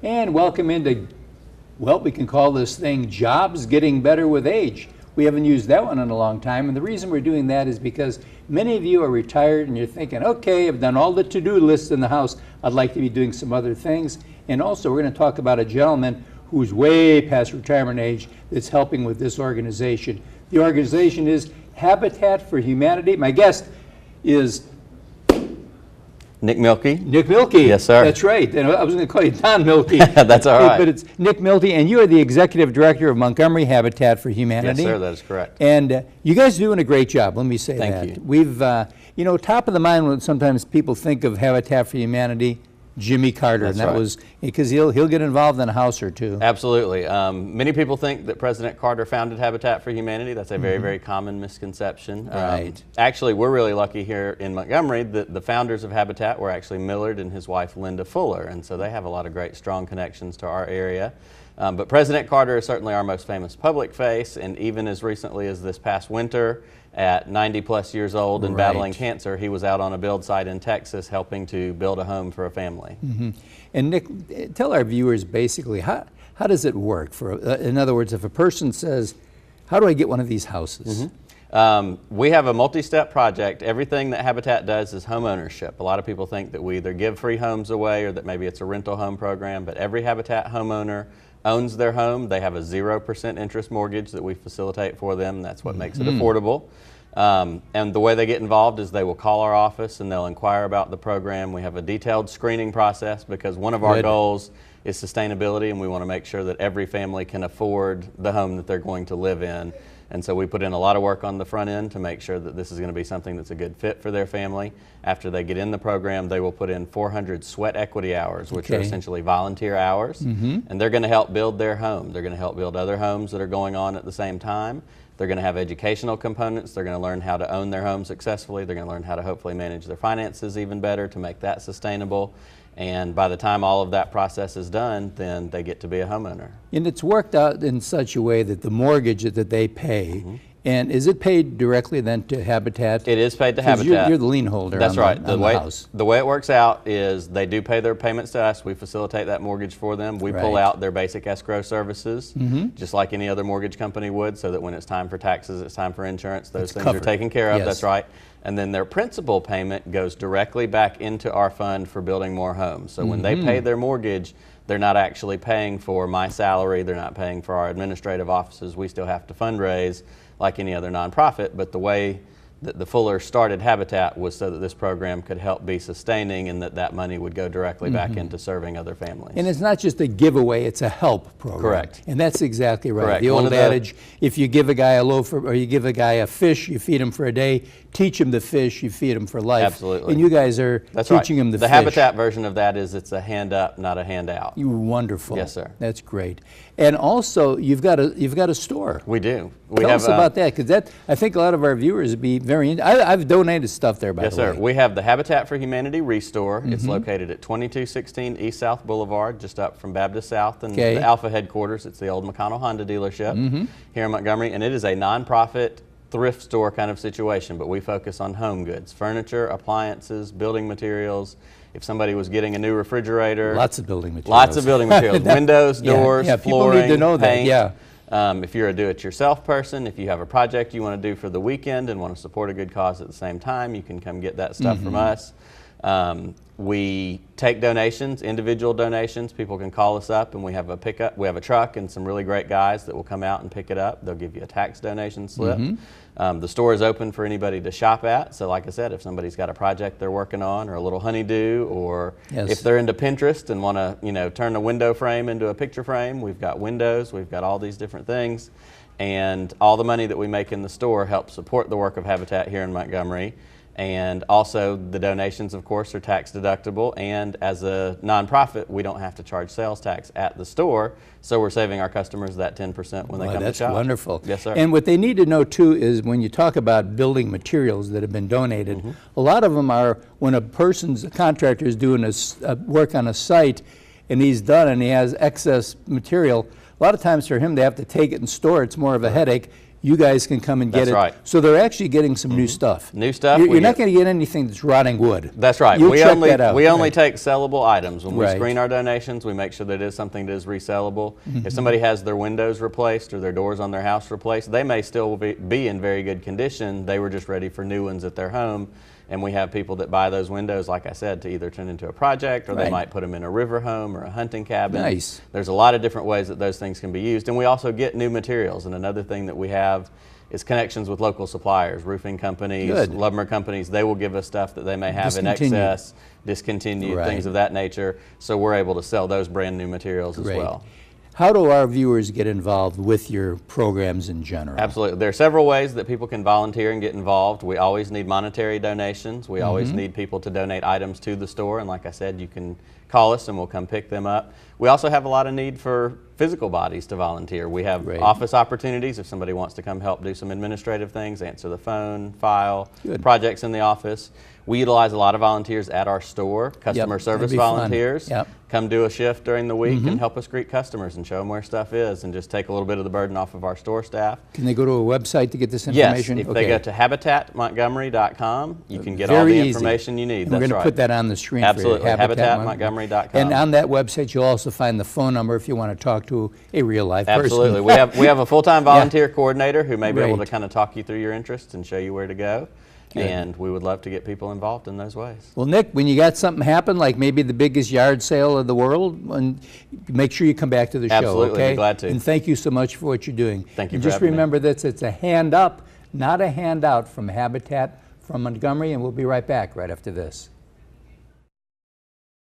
And welcome into, well, we can call this thing Jobs Getting Better with Age. We haven't used that one in a long time, and the reason we're doing that is because many of you are retired and you're thinking, okay, I've done all the to-do lists in the house, I'd like to be doing some other things. And also we're going to talk about a gentleman who's way past retirement age that's helping with this organization. The organization is Habitat for Humanity. My guest is Nick Mielke. Nick Mielke. Yes, sir. That's right. And I was going to call you Don Mielke. That's all right. But it's Nick Mielke, and you are the executive director of Montgomery Habitat for Humanity. Yes, sir. That is correct. And you guys are doing a great job. Let me say that. Thank you. We've, top of the mind when sometimes people think of Habitat for Humanity, Jimmy Carter, That's and that right. was because he'll get involved in a house or two. Absolutely. Many people think that President Carter founded Habitat for Humanity. That's a very, very common misconception. Right. Actually, we're really lucky here in Montgomery that the founders of Habitat were actually Millard and his wife Linda Fuller, and so they have a lot of great, strong connections to our area. But President Carter is certainly our most famous public face, and even as recently as this past winter, at 90 plus years old and battling cancer, he was out on a build site in Texas helping to build a home for a family. Mm-hmm. And Nick, tell our viewers basically, how does it work? In other words, if a person says, how do I get one of these houses? Mm-hmm. We have a multi-step project. Everything that Habitat does is home ownership. A lot of people think that we either give free homes away or that maybe it's a rental home program, but every Habitat homeowner owns their home. They have a 0% interest mortgage that we facilitate for them. That's what makes it affordable. And the way they get involved is they will call our office and they'll inquire about the program. We have a detailed screening process because one of our goals is sustainability, and we want to make sure that every family can afford the home that they're going to live in. And so we put in a lot of work on the front end to make sure that this is going to be something that's a good fit for their family. After they get in the program, they will put in 400 sweat equity hours, which are essentially volunteer hours. And they're going to help build their home. They're going to help build other homes that are going on at the same time. They're going to have educational components. They're going to learn how to own their home successfully. They're going to learn how to hopefully manage their finances even better to make that sustainable. And by the time all of that process is done, then they get to be a homeowner. And it's worked out in such a way that the mortgage that they pay, and is it paid directly then to Habitat? It is paid to Habitat. You're the lien holder. That's right. The house. The way it works out is they do pay their payments to us. We facilitate that mortgage for them. We pull out their basic escrow services, just like any other mortgage company would, so that when it's time for taxes, it's time for insurance, those things are taken care of. That's right. And then their principal payment goes directly back into our fund for building more homes. So when they pay their mortgage, they're not actually paying for my salary. They're not paying for our administrative offices. We still have to fundraise like any other nonprofit, but the way that the Fuller started Habitat was so that this program could help be sustaining and that money would go directly back into serving other families. And it's not just a giveaway, it's a help program. Correct. And that's exactly right. Correct. The old adage, if you give a guy a loaf or you give a guy a fish, you feed him for a day, teach him to fish, you feed him for life. Absolutely. And you guys are teaching him to fish. The Habitat version of that is it's a hand up, not a handout. You're wonderful. Yes, sir. That's great. And also, you've got a store. We do. Tell us about that, because I think a lot of our viewers would be very I've donated stuff there, by the way. Yes, sir. We have the Habitat for Humanity Restore. It's located at 2216 East South Boulevard, just up from Baptist South and the Alpha headquarters. It's the old McConnell Honda dealership here in Montgomery, and it is a nonprofit thrift store kind of situation, but we focus on home goods, furniture, appliances, building materials. If somebody was getting a new refrigerator. Lots of building materials. Lots of building materials. Windows, doors, flooring, people need to know paint. that, if you're a do-it-yourself person, if you have a project you want to do for the weekend and want to support a good cause at the same time, you can come get that stuff from us. We take donations, individual donations. People can call us up and we have a pickup. We have a truck and some really great guys that will come out and pick it up. They'll give you a tax donation slip. The store is open for anybody to shop at. So like I said, if somebody's got a project they're working on or a little honeydew, or if they're into Pinterest and want to, turn a window frame into a picture frame, we've got windows, we've got all these different things. And all the money that we make in the store helps support the work of Habitat here in Montgomery. And also the donations, of course, are tax deductible, and as a nonprofit, we don't have to charge sales tax at the store, so we're saving our customers that 10% when they come to shop. That's wonderful. Yes, sir. And what they need to know, too, is when you talk about building materials that have been donated, a lot of them are when a contractor is doing work on a site, and he's done and he has excess material, a lot of times for him, they have to take it and store it. It's more of a headache. you guys can come and get That's it. right. So they're actually getting some new stuff. New stuff. You're We not get- going to get anything that's rotting wood. That's right. You'll we check only that out. we only Right. take sellable items. When we Right. screen our donations, we make sure that it is something that is resellable. If somebody has their windows replaced or their doors on their house replaced, they may still be in very good condition. They were just ready for new ones at their home. And we have people that buy those windows, like I said, to either turn into a project, or they Right. might put them in a river home or a hunting cabin. Nice. There's a lot of different ways that those things can be used. And we also get new materials. And another thing that we have is connections with local suppliers, roofing companies, Good. lumber companies. They will give us stuff that they may have in Discontinued. excess, discontinued, Right. things of that nature. So we're able to sell those brand new materials Great. as well. How do our viewers get involved with your programs in general? Absolutely. There are several ways that people can volunteer and get involved. We always need monetary donations. We always need people to donate items to the store. And like I said, you can call us and we'll come pick them up. We also have a lot of need for physical bodies to volunteer. We have Right. office opportunities if somebody wants to come help do some administrative things, answer the phone, file, Good. projects in the office. We utilize a lot of volunteers at our store, customer Yep, service that'd be fun. volunteers. Yep. Come do a shift during the week and help us greet customers and show them where stuff is and just take a little bit of the burden off of our store staff. Can they go to a website to get this Yes, information? if they go to habitatmontgomery.com, you can get Very all the easy. information you need. And we're That's going to right. put that on the screen Absolutely, for you. habitatmontgomery.com. And on that website, you'll also find the phone number if you want to talk to a real-life person. Absolutely. We have a full-time volunteer coordinator who may be able to Right. kind of talk you through your interests and show you where to go. Good. And we would love to get people involved in those ways. Well, Nick, when you got something happen, like maybe the biggest yard sale of the world, and make sure you come back to the show, Absolutely, okay? be glad to. And thank you so much for what you're doing. Thank you And for just having me. remember this, it's a hand up, not a handout from Habitat from Montgomery, and we'll be right back right after this.